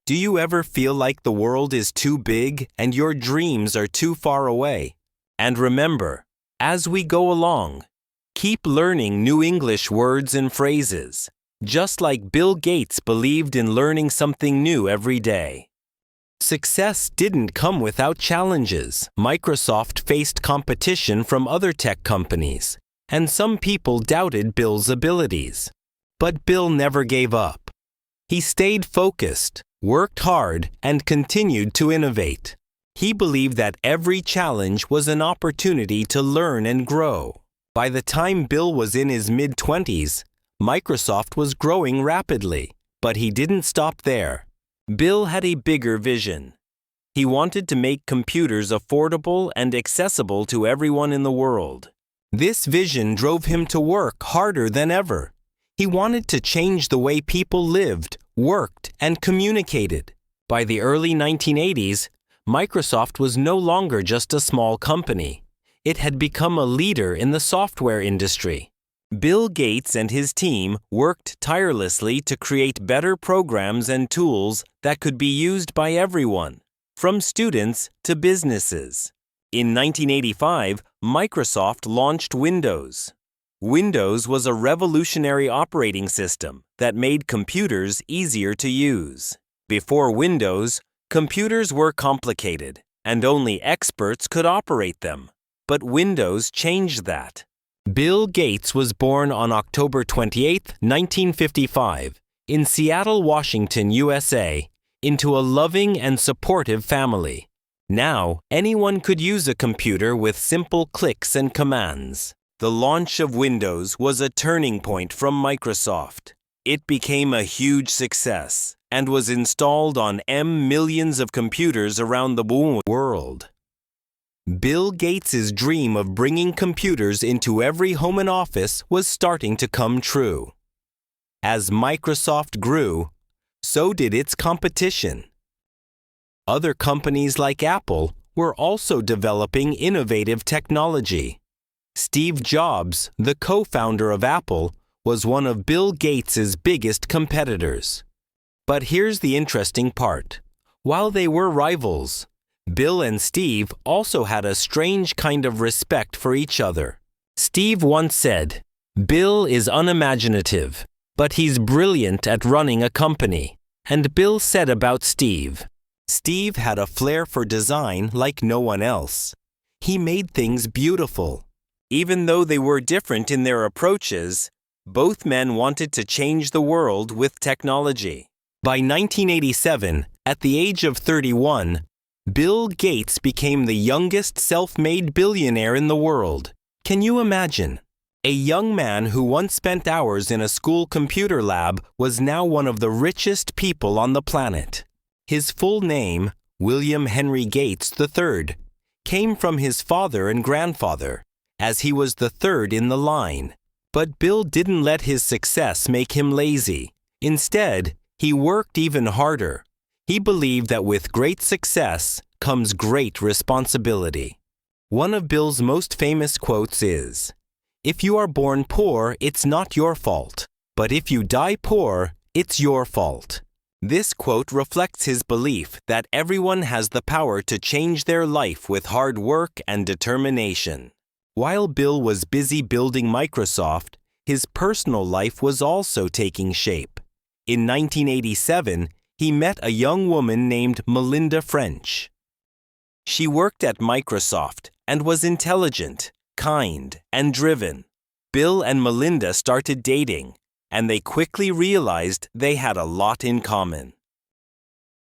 Do you ever feel like the world is too big and your dreams are too far away? And remember, as we go along, keep learning new English words and phrases, just like Bill Gates believed in learning something new every day. Success didn't come without challenges. Microsoft faced competition from other tech companies, and some people doubted Bill's abilities. But Bill never gave up. He stayed focused, worked hard, and continued to innovate. He believed that every challenge was an opportunity to learn and grow. By the time Bill was in his mid-20s, Microsoft was growing rapidly, but he didn't stop there. Bill had a bigger vision. He wanted to make computers affordable and accessible to everyone in the world. This vision drove him to work harder than ever. He wanted to change the way people lived, worked, and communicated. By the early 1980s, Microsoft was no longer just a small company. It had become a leader in the software industry. Bill Gates and his team worked tirelessly to create better programs and tools that could be used by everyone, from students to businesses. In 1985, Microsoft launched Windows. Windows was a revolutionary operating system that made computers easier to use. Before Windows, computers were complicated, and only experts could operate them. But Windows changed that. Bill Gates was born on October 28, 1955, in Seattle, Washington, USA, into a loving and supportive family. Now, anyone could use a computer with simple clicks and commands. The launch of Windows was a turning point from Microsoft. It became a huge success and was installed on millions of computers around the world. Bill Gates' dream of bringing computers into every home and office was starting to come true. As Microsoft grew, so did its competition. Other companies like Apple were also developing innovative technology. Steve Jobs, the co-founder of Apple, was one of Bill Gates' biggest competitors. But here's the interesting part. While they were rivals, Bill and Steve also had a strange kind of respect for each other. Steve once said, "Bill is unimaginative, but he's brilliant at running a company." And Bill said about Steve, "Steve had a flair for design like no one else. He made things beautiful." Even though they were different in their approaches, both men wanted to change the world with technology. By 1987, at the age of 31, Bill Gates became the youngest self-made billionaire in the world. Can you imagine? A young man who once spent hours in a school computer lab was now one of the richest people on the planet. His full name, William Henry Gates III, came from his father and grandfather, as he was the third in the line. But Bill didn't let his success make him lazy. Instead, he worked even harder. He believed that with great success comes great responsibility. One of Bill's most famous quotes is, "If you are born poor, it's not your fault. But if you die poor, it's your fault." This quote reflects his belief that everyone has the power to change their life with hard work and determination. While Bill was busy building Microsoft, his personal life was also taking shape. In 1987, he met a young woman named Melinda French. She worked at Microsoft and was intelligent, kind, and driven. Bill and Melinda started dating, and they quickly realized they had a lot in common.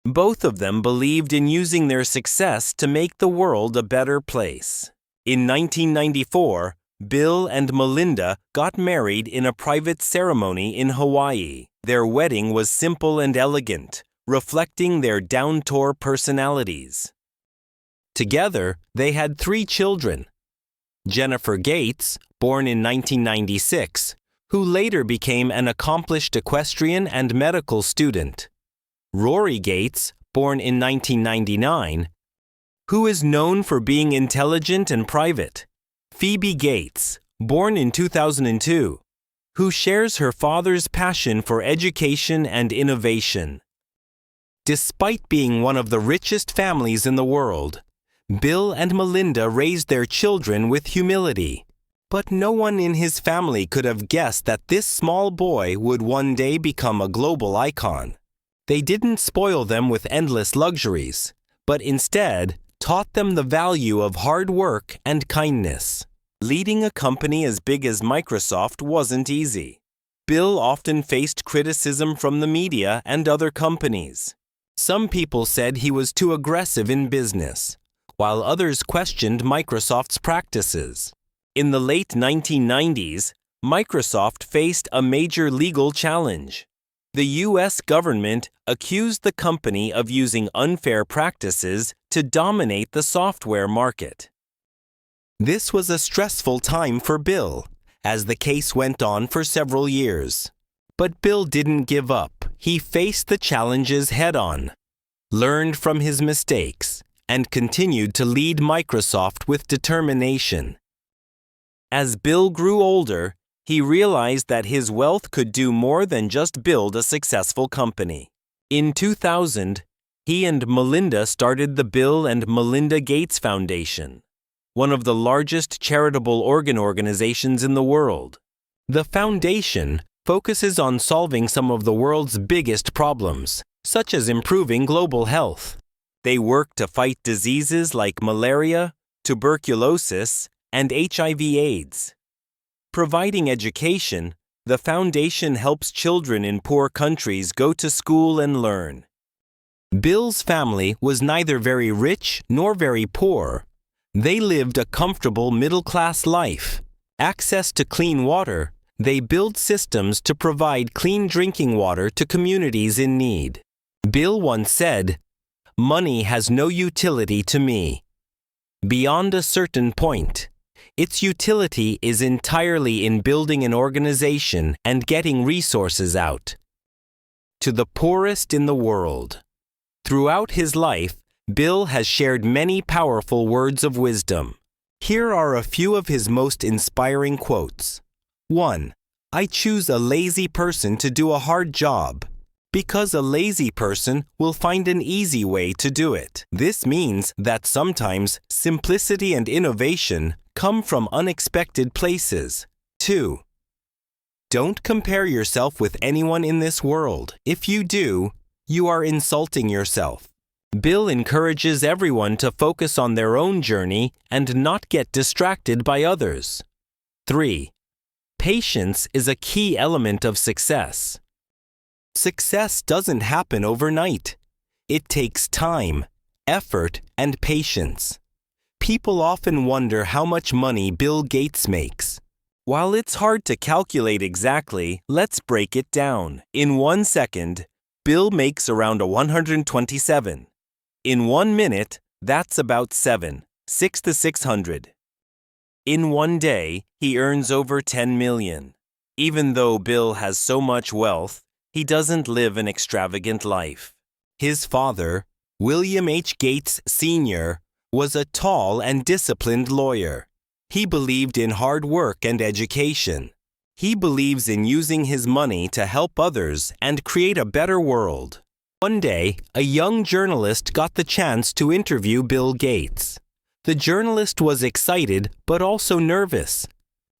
Both of them believed in using their success to make the world a better place. In 1994, Bill and Melinda got married in a private ceremony in Hawaii. Their wedding was simple and elegant, reflecting their down-to-earth personalities. Together, they had 3 children. Jennifer Gates, born in 1996, who later became an accomplished equestrian and medical student. Rory Gates, born in 1999, who is known for being intelligent and private. Phoebe Gates, born in 2002, who shares her father's passion for education and innovation. Despite being one of the richest families in the world, Bill and Melinda raised their children with humility. But no one in his family could have guessed that this small boy would one day become a global icon. They didn't spoil them with endless luxuries, but instead taught them the value of hard work and kindness. Leading a company as big as Microsoft wasn't easy. Bill often faced criticism from the media and other companies. Some people said he was too aggressive in business, while others questioned Microsoft's practices. In the late 1990s, Microsoft faced a major legal challenge. The U.S. government accused the company of using unfair practices to dominate the software market. This was a stressful time for Bill, as the case went on for several years. But Bill didn't give up. He faced the challenges head-on, learned from his mistakes, and continued to lead Microsoft with determination. As Bill grew older, he realized that his wealth could do more than just build a successful company. In 2000, he and Melinda started the Bill and Melinda Gates Foundation, one of the largest charitable organizations in the world. The foundation focuses on solving some of the world's biggest problems, such as improving global health. They work to fight diseases like malaria, tuberculosis, and HIV/AIDS. Providing education, the foundation helps children in poor countries go to school and learn. Bill's family was neither very rich nor very poor. They lived a comfortable middle-class life. Access to clean water, they built systems to provide clean drinking water to communities in need. Bill once said, "Money has no utility to me. Beyond a certain point, its utility is entirely in building an organization and getting resources out to the poorest in the world." Throughout his life, Bill has shared many powerful words of wisdom. Here are a few of his most inspiring quotes. 1. I choose a lazy person to do a hard job, because a lazy person will find an easy way to do it. This means that sometimes simplicity and innovation come from unexpected places. 2. Don't compare yourself with anyone in this world. If you do, you are insulting yourself. Bill encourages everyone to focus on their own journey and not get distracted by others. 3. Patience is a key element of success. Success doesn't happen overnight. It takes time, effort, and patience. People often wonder how much money Bill Gates makes. While it's hard to calculate exactly, let's break it down. In 1 second, Bill makes around 127. In 1 minute, that's about 6 to 600. In 1 day, he earns over 10 million. Even though Bill has so much wealth, he doesn't live an extravagant life. His father, William H. Gates Sr., was a tall and disciplined lawyer. He believed in hard work and education. He believes in using his money to help others and create a better world. One day, a young journalist got the chance to interview Bill Gates. The journalist was excited but also nervous.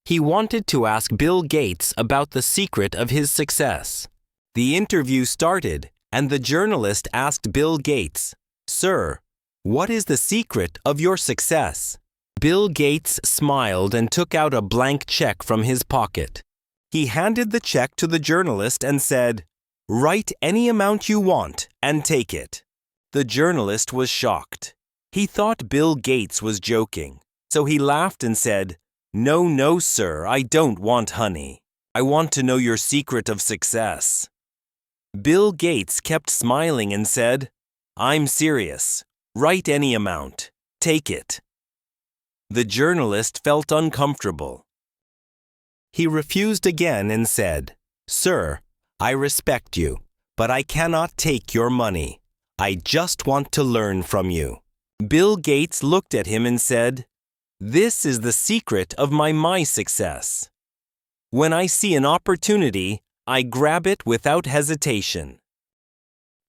He wanted to ask Bill Gates about the secret of his success. The interview started, and the journalist asked Bill Gates, "Sir, what is the secret of your success?" Bill Gates smiled and took out a blank check from his pocket. He handed the check to the journalist and said, "Write any amount you want and take it." The journalist was shocked. He thought Bill Gates was joking, so he laughed and said, No, sir, I don't want honey. I want to know your secret of success." Bill Gates kept smiling and said, "I'm serious. Write any amount. Take it." The journalist felt uncomfortable. He refused again and said, "Sir, I respect you, but I cannot take your money. I just want to learn from you." Bill Gates looked at him and said, "This is the secret of my success. When I see an opportunity, I grab it without hesitation."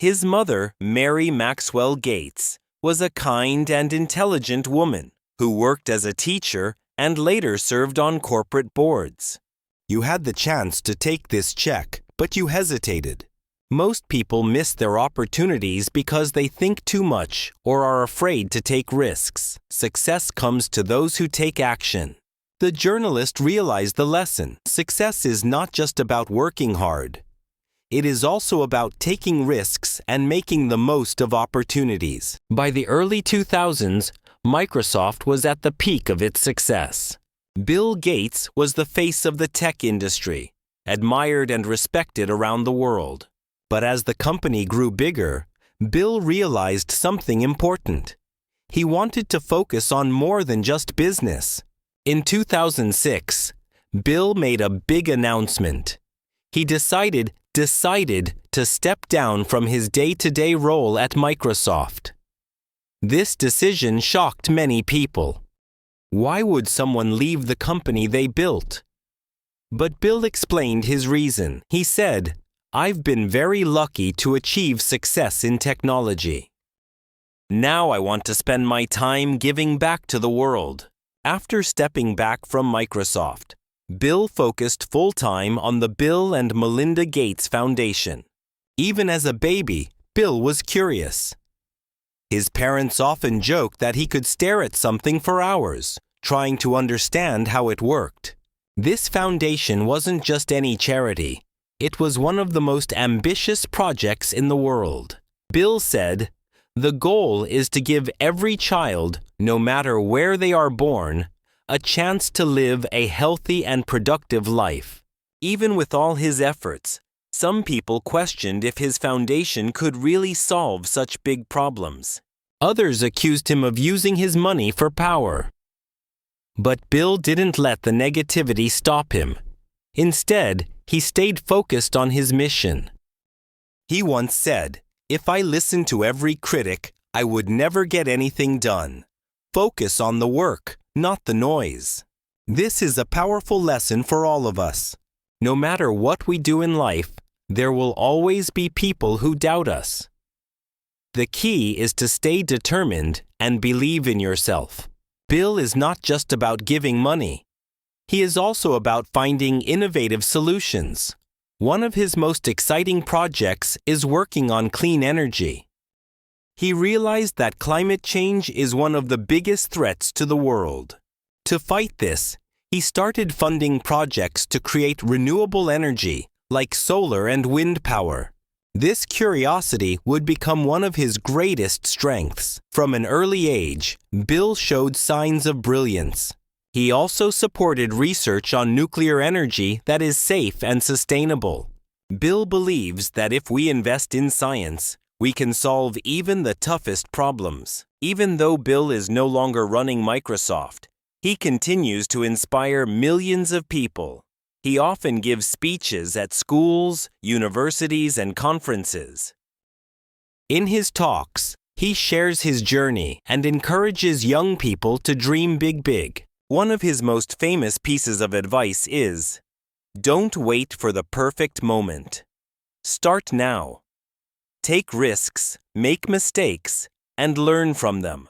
His mother, Mary Maxwell Gates, was a kind and intelligent woman who worked as a teacher and later served on corporate boards. You had the chance to take this check, but you hesitated. Most people miss their opportunities because they think too much or are afraid to take risks. Success comes to those who take action. The journalist realized the lesson. Success is not just about working hard. It is also about taking risks and making the most of opportunities. By the early 2000s, Microsoft was at the peak of its success. Bill Gates was the face of the tech industry, admired and respected around the world. But as the company grew bigger, Bill realized something important. He wanted to focus on more than just business. In 2006, Bill made a big announcement. He decided to step down from his day-to-day role at Microsoft. This decision shocked many people. Why would someone leave the company they built? But Bill explained his reason. He said, "I've been very lucky to achieve success in technology. Now I want to spend my time giving back to the world." After stepping back from Microsoft, Bill focused full-time on the Bill and Melinda Gates Foundation. Even as a baby, Bill was curious. His parents often joked that he could stare at something for hours, trying to understand how it worked. This foundation wasn't just any charity. It was one of the most ambitious projects in the world. Bill said, "The goal is to give every child, no matter where they are born, a chance to live a healthy and productive life." Even with all his efforts, some people questioned if his foundation could really solve such big problems. Others accused him of using his money for power. But Bill didn't let the negativity stop him. Instead, he stayed focused on his mission. He once said, "If I listened to every critic, I would never get anything done. Focus on the work, not the noise." This is a powerful lesson for all of us. No matter what we do in life, there will always be people who doubt us. The key is to stay determined and believe in yourself. Bill is not just about giving money. He is also about finding innovative solutions. One of his most exciting projects is working on clean energy. He realized that climate change is one of the biggest threats to the world. To fight this, he started funding projects to create renewable energy, like solar and wind power. This curiosity would become one of his greatest strengths. From an early age, Bill showed signs of brilliance. He also supported research on nuclear energy that is safe and sustainable. Bill believes that if we invest in science, we can solve even the toughest problems. Even though Bill is no longer running Microsoft, he continues to inspire millions of people. He often gives speeches at schools, universities, and conferences. In his talks, he shares his journey and encourages young people to dream big. One of his most famous pieces of advice is, "Don't wait for the perfect moment. Start now. Take risks, make mistakes, and learn from them."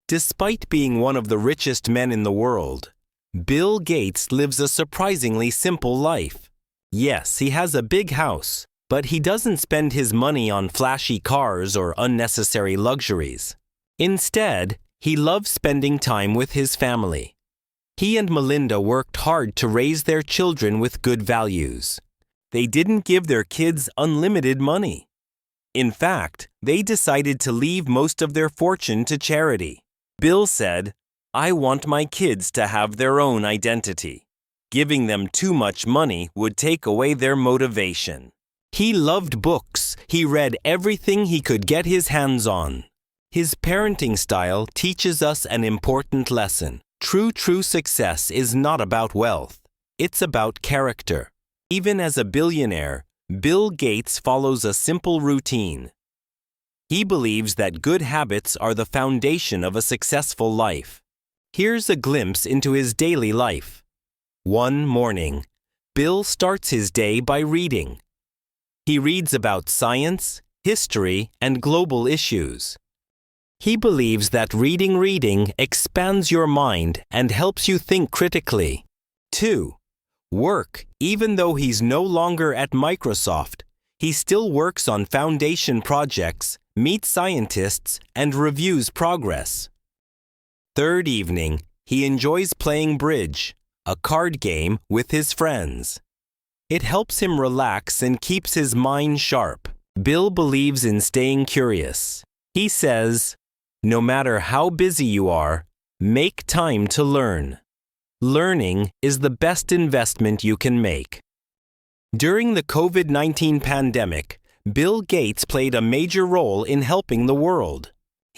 Despite being one of the richest men in the world, Bill Gates lives a surprisingly simple life. Yes, he has a big house, but he doesn't spend his money on flashy cars or unnecessary luxuries. Instead, he loves spending time with his family. He and Melinda worked hard to raise their children with good values. They didn't give their kids unlimited money. In fact, they decided to leave most of their fortune to charity. Bill said, "I want my kids to have their own identity. Giving them too much money would take away their motivation." He loved books. He read everything he could get his hands on. His parenting style teaches us an important lesson. True success is not about wealth. It's about character. Even as a billionaire, Bill Gates follows a simple routine. He believes that good habits are the foundation of a successful life. Here's a glimpse into his daily life. One morning, Bill starts his day by reading. He reads about science, history, and global issues. He believes that reading expands your mind and helps you think critically. 2. Work. Even though he's no longer at Microsoft, he still works on foundation projects, meets scientists, and reviews progress. Third evening, he enjoys playing bridge, a card game, with his friends. It helps him relax and keeps his mind sharp. Bill believes in staying curious. He says, "No matter how busy you are, make time to learn. Learning is the best investment you can make." During the COVID-19 pandemic, Bill Gates played a major role in helping the world.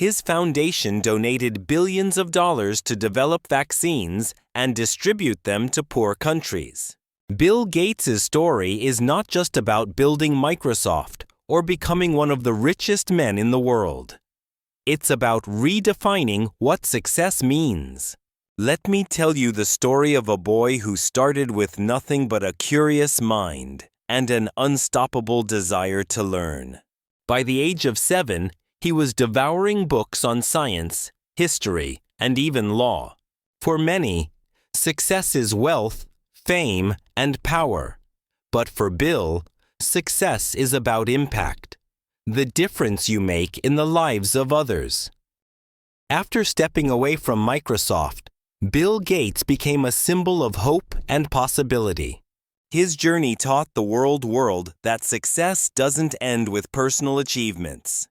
His foundation donated billions of dollars to develop vaccines and distribute them to poor countries. Bill Gates' story is not just about building Microsoft or becoming one of the richest men in the world. It's about redefining what success means. Let me tell you the story of a boy who started with nothing but a curious mind and an unstoppable desire to learn. By the age of 7, he was devouring books on science, history, and even law. For many, success is wealth, fame, and power. But for Bill, success is about impact, the difference you make in the lives of others. After stepping away from Microsoft, Bill Gates became a symbol of hope and possibility. His journey taught the world that success doesn't end with personal achievements.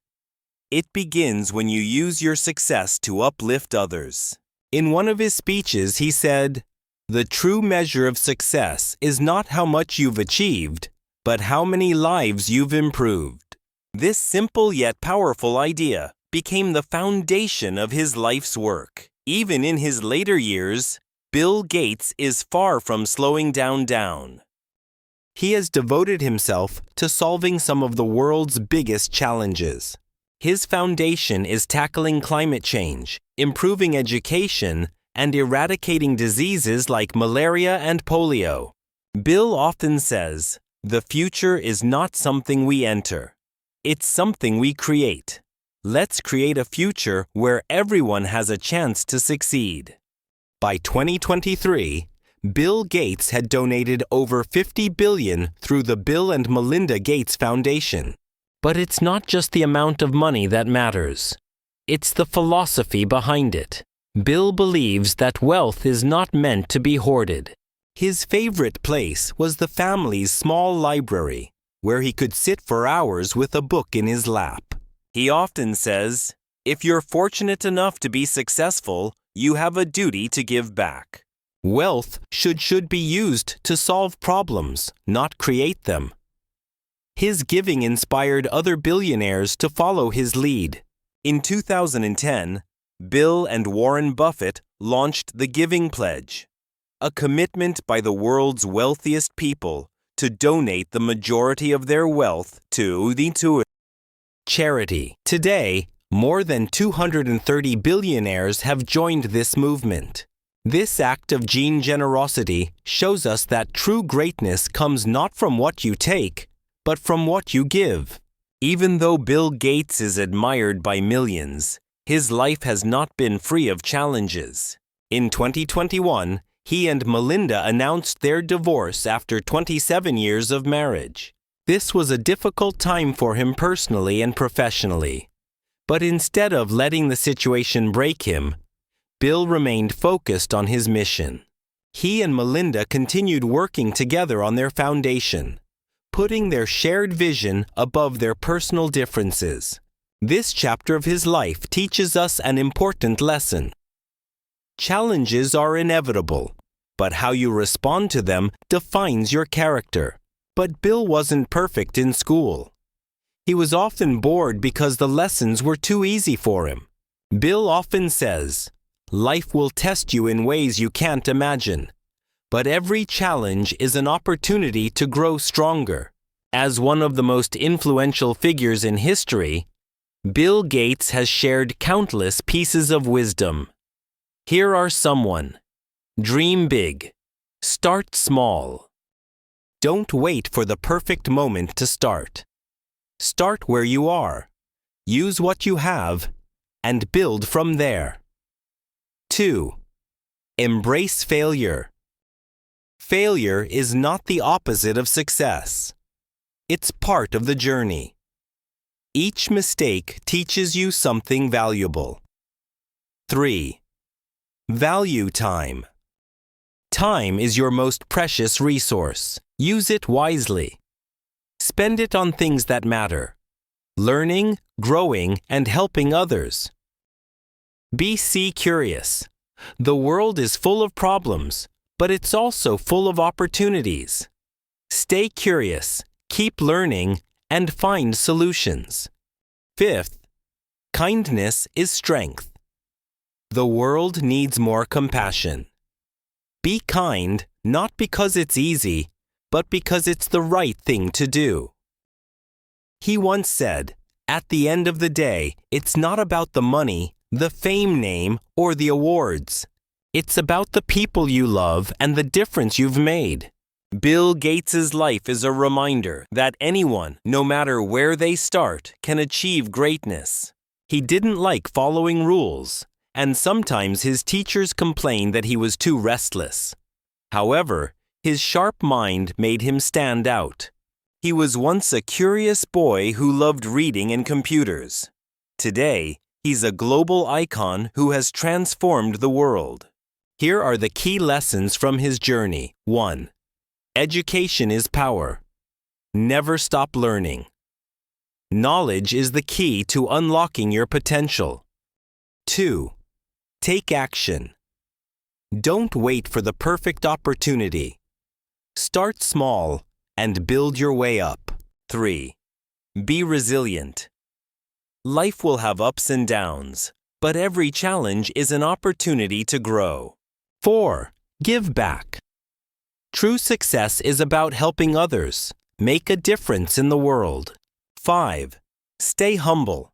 It begins when you use your success to uplift others. In one of his speeches, he said, "The true measure of success is not how much you've achieved, but how many lives you've improved." This simple yet powerful idea became the foundation of his life's work. Even in his later years, Bill Gates is far from slowing down. He has devoted himself to solving some of the world's biggest challenges. His foundation is tackling climate change, improving education, and eradicating diseases like malaria and polio. Bill often says, "The future is not something we enter. It's something we create. Let's create a future where everyone has a chance to succeed." By 2023, Bill Gates had donated over $50 billion through the Bill and Melinda Gates Foundation. But it's not just the amount of money that matters. It's the philosophy behind it. Bill believes that wealth is not meant to be hoarded. His favorite place was the family's small library, where he could sit for hours with a book in his lap. He often says, "If you're fortunate enough to be successful, you have a duty to give back." Wealth should be used to solve problems, not create them. His giving inspired other billionaires to follow his lead. In 2010, Bill and Warren Buffett launched the Giving Pledge, a commitment by the world's wealthiest people to donate the majority of their wealth to charity. Today, more than 230 billionaires have joined this movement. This act of generosity shows us that true greatness comes not from what you take, but from what you give. Even though Bill Gates is admired by millions, his life has not been free of challenges. In 2021, he and Melinda announced their divorce after 27 years of marriage. This was a difficult time for him personally and professionally. But instead of letting the situation break him, Bill remained focused on his mission. He and Melinda continued working together on their foundation, putting their shared vision above their personal differences. This chapter of his life teaches us an important lesson. Challenges are inevitable, but how you respond to them defines your character. But Bill wasn't perfect in school. He was often bored because the lessons were too easy for him. Bill often says, "Life will test you in ways you can't imagine. But every challenge is an opportunity to grow stronger." As one of the most influential figures in history, Bill Gates has shared countless pieces of wisdom. Here are some. Dream big. Start small. Don't wait for the perfect moment to start. Start where you are. Use what you have and build from there. 2. Embrace failure. Failure is not the opposite of success. It's part of the journey. Each mistake teaches you something valuable. 3. Value time. Time is your most precious resource. Use it wisely. Spend it on things that matter. Learning, growing, and helping others. Be curious. The world is full of problems, but it's also full of opportunities. Stay curious, keep learning, and find solutions. 5th, kindness is strength. The world needs more compassion. Be kind, not because it's easy, but because it's the right thing to do. He once said, "At the end of the day, it's not about the money, the fame name, or the awards. It's about the people you love and the difference you've made." Bill Gates's life is a reminder that anyone, no matter where they start, can achieve greatness. He didn't like following rules, and sometimes his teachers complained that he was too restless. However, his sharp mind made him stand out. He was once a curious boy who loved reading and computers. Today, he's a global icon who has transformed the world. Here are the key lessons from his journey. 1. Education is power. Never stop learning. Knowledge is the key to unlocking your potential. 2. Take action. Don't wait for the perfect opportunity. Start small and build your way up. 3. Be resilient. Life will have ups and downs, but every challenge is an opportunity to grow. 4. Give back. True success is about helping others, make a difference in the world. 5. Stay humble.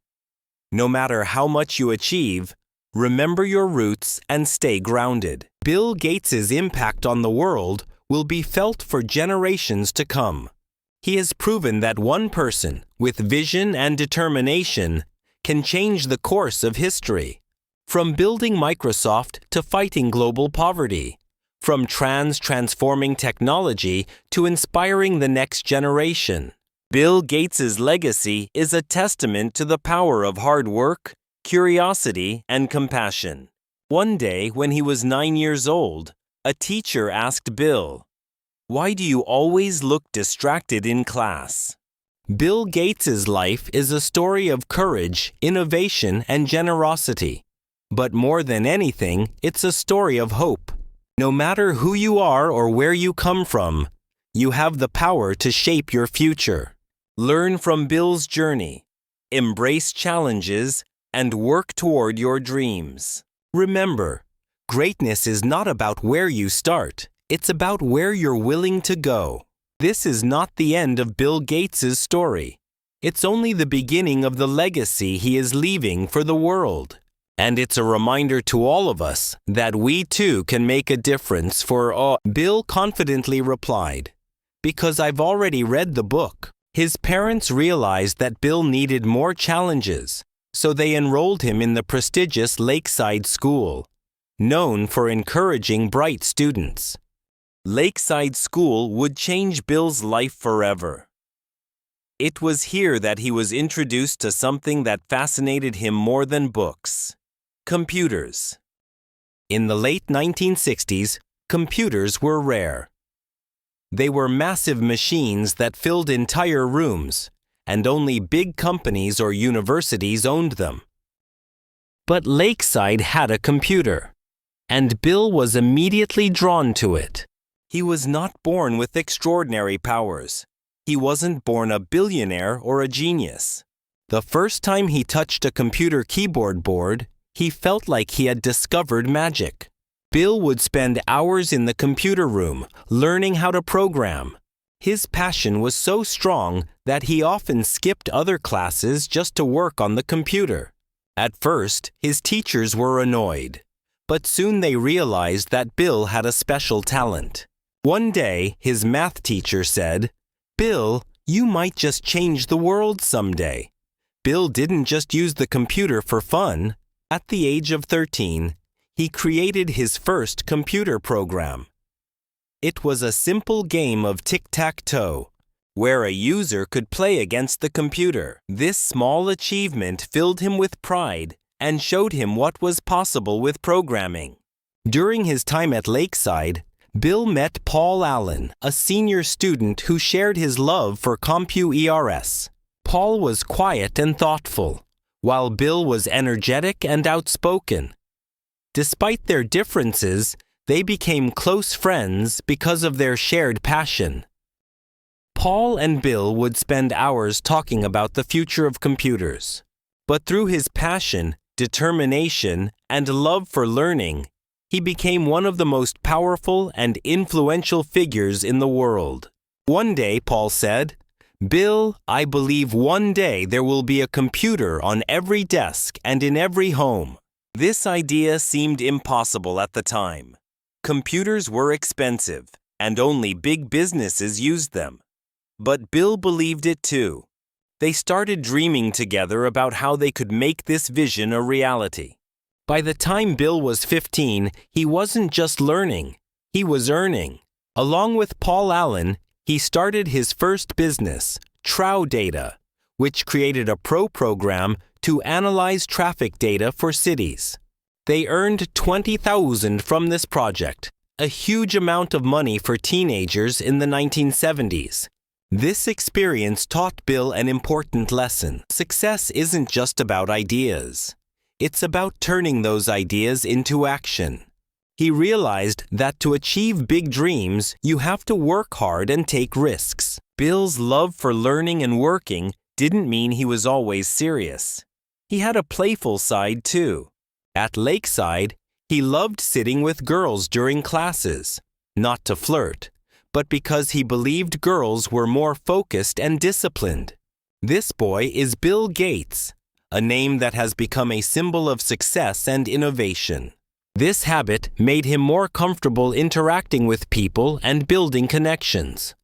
No matter how much you achieve, remember your roots and stay grounded. Bill Gates's impact on the world will be felt for generations to come. He has proven that one person, with vision and determination, can change the course of history. From building Microsoft to fighting global poverty. From transforming technology to inspiring the next generation. Bill Gates's legacy is a testament to the power of hard work, curiosity, and compassion. One day, when he was 9 years old, a teacher asked Bill, "Why do you always look distracted in class?" Bill Gates's life is a story of courage, innovation, and generosity. But more than anything, it's a story of hope. No matter who you are or where you come from, you have the power to shape your future. Learn from Bill's journey, embrace challenges, and work toward your dreams. Remember, greatness is not about where you start, it's about where you're willing to go. This is not the end of Bill Gates's story. It's only the beginning of the legacy he is leaving for the world. And it's a reminder to all of us that we too can make a difference for all. Bill confidently replied, "Because I've already read the book." His parents realized that Bill needed more challenges, so they enrolled him in the prestigious Lakeside School, known for encouraging bright students. Lakeside School would change Bill's life forever. It was here that he was introduced to something that fascinated him more than books. Computers. In the late 1960s, computers were rare. They were massive machines that filled entire rooms, and only big companies or universities owned them. But Lakeside had a computer, and Bill was immediately drawn to it. He was not born with extraordinary powers. He wasn't born a billionaire or a genius. The first time he touched a computer keyboard board, he felt like he had discovered magic. Bill would spend hours in the computer room, learning how to program. His passion was so strong that he often skipped other classes just to work on the computer. At first, his teachers were annoyed, but soon they realized that Bill had a special talent. One day, his math teacher said, "Bill, You might just change the world someday. Bill didn't just use the computer for fun. At the age of 13, he created his first computer program. It was a simple game of tic-tac-toe, where a user could play against the computer. This small achievement filled him with pride and showed him what was possible with programming. During his time at Lakeside, Bill met Paul Allen, a senior student who shared his love for CompuERS. Paul was quiet and thoughtful, while Bill was energetic and outspoken. Despite their differences, they became close friends because of their shared passion. Paul and Bill would spend hours talking about the future of computers. But through his passion, determination, and love for learning, he became one of the most powerful and influential figures in the world. One day, Paul said, "Bill, I believe one day there will be a computer on every desk and in every home." This idea seemed impossible at the time. Computers were expensive, and only big businesses used them. But Bill believed it too. They started dreaming together about how they could make this vision a reality. By the time Bill was 15, he wasn't just learning, he was earning. Along with Paul Allen, he started his first business, Trow Data, which created a program to analyze traffic data for cities. They earned $20,000 from this project, a huge amount of money for teenagers in the 1970s. This experience taught Bill an important lesson. Success isn't just about ideas. It's about turning those ideas into action. He realized that to achieve big dreams, you have to work hard and take risks. Bill's love for learning and working didn't mean he was always serious. He had a playful side too. At Lakeside, he loved sitting with girls during classes, not to flirt, but because he believed girls were more focused and disciplined. This boy is Bill Gates, a name that has become a symbol of success and innovation. This habit made him more comfortable interacting with people and building connections.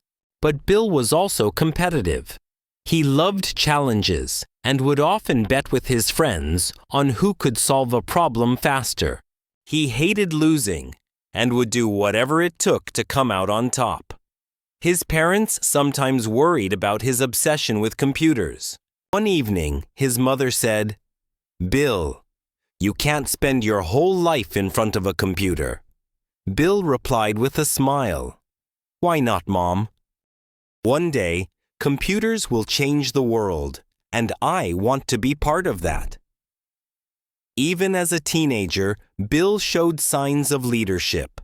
But Bill was also competitive. He loved challenges and would often bet with his friends on who could solve a problem faster. He hated losing and would do whatever it took to come out on top. His parents sometimes worried about his obsession with computers. One evening, his mother said, "Bill, you can't spend your whole life in front of a computer." Bill replied with a smile, "Why not, Mom? One day, computers will change the world, and I want to be part of that." Even as a teenager, Bill showed signs of leadership.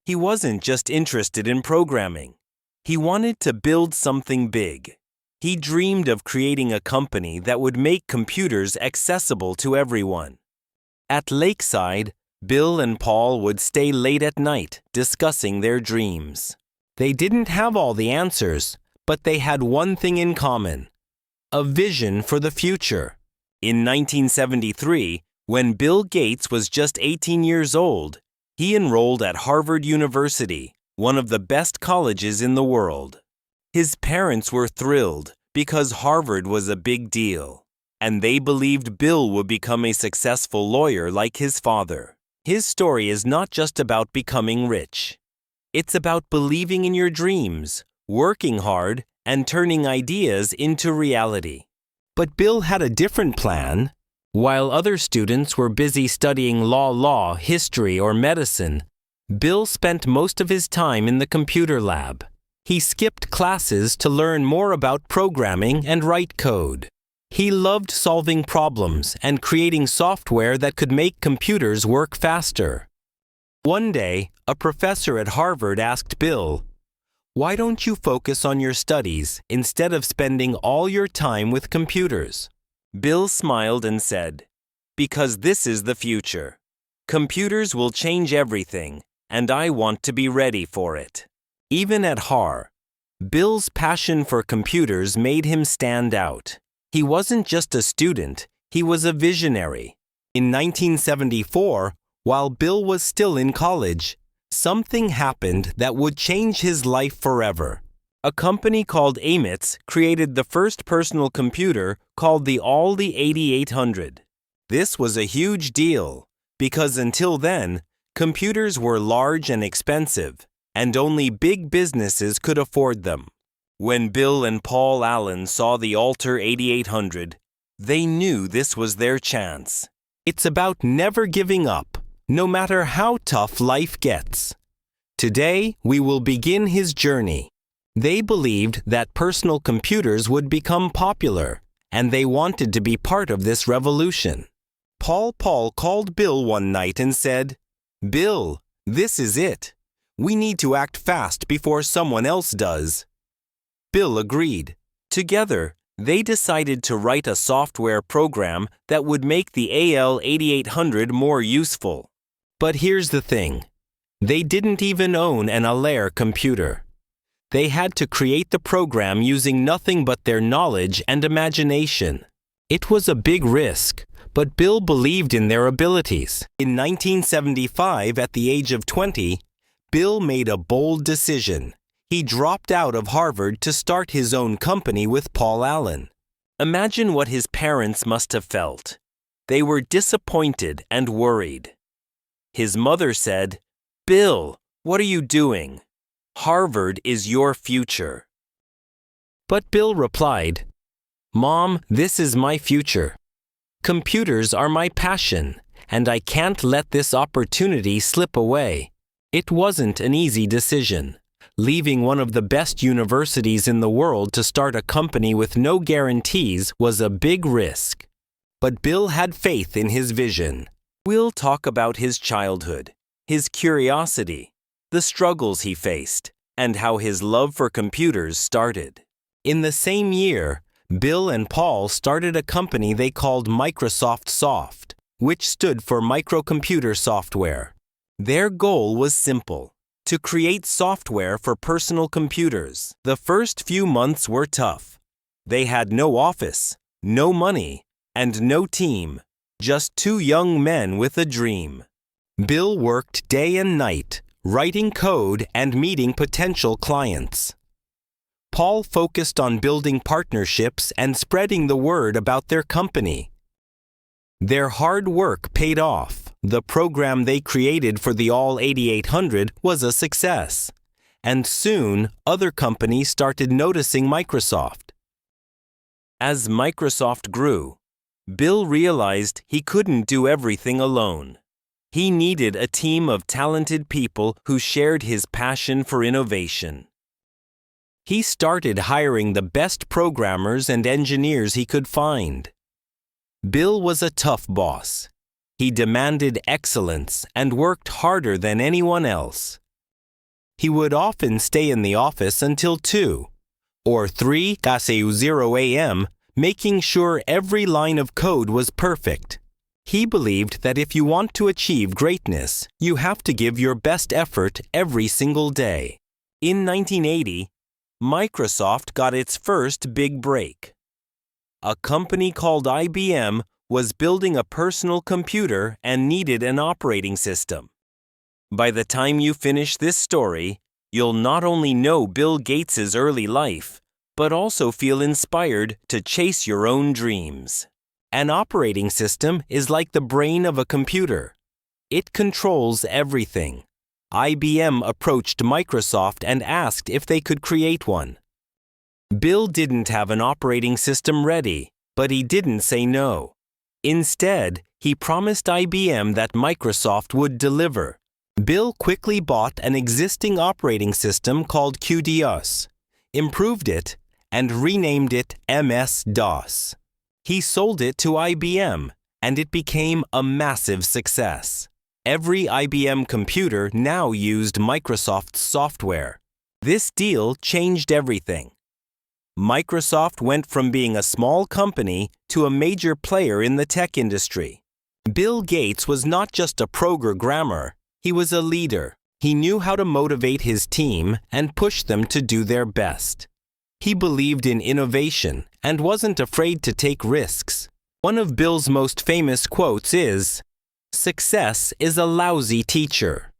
He wasn't just interested in programming. He wanted to build something big. He dreamed of creating a company that would make computers accessible to everyone. At Lakeside, Bill and Paul would stay late at night discussing their dreams. They didn't have all the answers, but they had one thing in common: a vision for the future. In 1973, when Bill Gates was just 18 years old, he enrolled at Harvard University, one of the best colleges in the world. His parents were thrilled because Harvard was a big deal, and they believed Bill would become a successful lawyer like his father. His story is not just about becoming rich. It's about believing in your dreams, working hard, and turning ideas into reality. But Bill had a different plan. While other students were busy studying law, history, or medicine, Bill spent most of his time in the computer lab. He skipped classes to learn more about programming and write code. He loved solving problems and creating software that could make computers work faster. One day, a professor at Harvard asked Bill, "Why don't you focus on your studies instead of spending all your time with computers?" Bill smiled and said, "Because this is the future. Computers will change everything, and I want to be ready for it." Even at Har, Bill's passion for computers made him stand out. He wasn't just a student, he was a visionary. In 1974, while Bill was still in college, something happened that would change his life forever. A company called Amitz created the first personal computer called the Aldi 8800. This was a huge deal because until then, computers were large and expensive, and only big businesses could afford them. When Bill and Paul Allen saw the Alter 8800, they knew this was their chance. It's about never giving up, no matter how tough life gets. Today, we will begin his journey. They believed that personal computers would become popular, and they wanted to be part of this revolution. Paul called Bill one night and said, "Bill, this is it. We need to act fast before someone else does." Bill agreed. Together, they decided to write a software program that would make the AL 8800 more useful. But here's the thing. They didn't even own an Allaire computer. They had to create the program using nothing but their knowledge and imagination. It was a big risk, but Bill believed in their abilities. In 1975, at the age of 20, Bill made a bold decision. He dropped out of Harvard to start his own company with Paul Allen. Imagine what his parents must have felt. They were disappointed and worried. His mother said, "Bill, what are you doing? Harvard is your future." But Bill replied, "Mom, this is my future. Computers are my passion, and I can't let this opportunity slip away." It wasn't an easy decision. Leaving one of the best universities in the world to start a company with no guarantees was a big risk. But Bill had faith in his vision. We'll talk about his childhood, his curiosity, the struggles he faced, and how his love for computers started. In the same year, Bill and Paul started a company they called Microsoft Soft, which stood for microcomputer software. Their goal was simple: to create software for personal computers. The first few months were tough. They had no office, no money, and no team, just two young men with a dream. Bill worked day and night, writing code and meeting potential clients. Paul focused on building partnerships and spreading the word about their company. Their hard work paid off. The program they created for the AL 8800 was a success, and soon other companies started noticing Microsoft. As Microsoft grew, Bill realized he couldn't do everything alone. He needed a team of talented people who shared his passion for innovation. He started hiring the best programmers and engineers he could find. Bill was a tough boss. He demanded excellence and worked harder than anyone else. He would often stay in the office until 2 or 3:00 a.m., making sure every line of code was perfect. He believed that if you want to achieve greatness, you have to give your best effort every single day. In 1980, Microsoft got its first big break. A company called IBM was building a personal computer and needed an operating system. By the time you finish this story, you'll not only know Bill Gates's early life, but also feel inspired to chase your own dreams. An operating system is like the brain of a computer. It controls everything. IBM approached Microsoft and asked if they could create one. Bill didn't have an operating system ready, but he didn't say no. Instead, he promised IBM that Microsoft would deliver. Bill quickly bought an existing operating system called QDOS, improved it, and renamed it MS-DOS. He sold it to IBM, and it became a massive success. Every IBM computer now used Microsoft's software. This deal changed everything. Microsoft went from being a small company to a major player in the tech industry. Bill Gates was not just a programmer, he was a leader. He knew how to motivate his team and push them to do their best. He believed in innovation and wasn't afraid to take risks. One of Bill's most famous quotes is, "Success is a lousy teacher.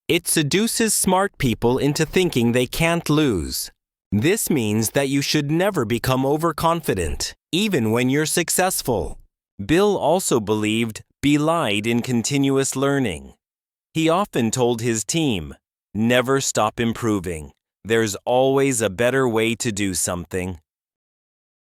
It seduces smart people into thinking they can't lose. This means that you should never become overconfident, even when you're successful. Bill also believed belied in continuous learning. He often told his team, "Never stop improving. There's always a better way to do something."